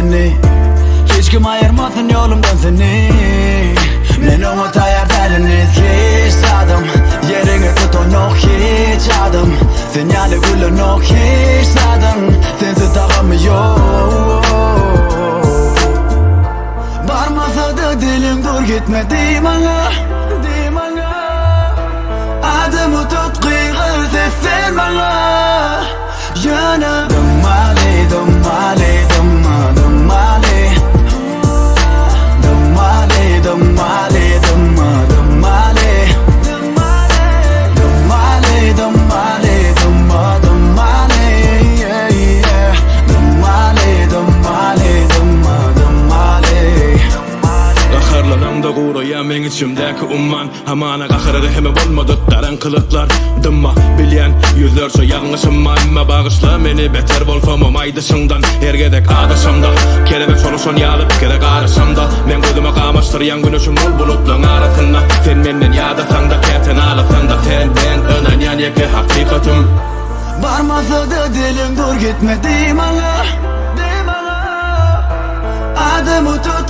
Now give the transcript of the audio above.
seni. Hiç kim ayırmasın yolumdan seni. Men umut ayarlarınız hiç sadım. Yerini tutun yok hiç adım. Sinyali gülün yok hiç sadım. Sensiz takamıyor. Barmasa da dilim dur gitme dimana. Adımı tut kıyır sefer bana. Yana Dumali, dumali, dumma, dumali. Dumali, dumali, dumma, dumali. Dumali, dumali, dumma, dumali. Yeah, yeah. Dumali, dumali, dumma, dumali. Qaharlanamda guuraya men içimdäki umman. Hamana qaharary heme bolmady garankylyklar. Dymma bilýän ýüzlerçe ýalňyşymma, emma bagysla meni beter bolsam aýdyşyňdan. Hergedek adaşamda kelebek soluşan ýalyp gerek araşamda. Men gözüme gamaşdyrýan güneşim ol bulutlaryň arasynda. Sen menden ýadasaň da käten alasan da senden önanýan ýeke hakykatym. Barmasa da dilim dur gitme dimana. Adımı tut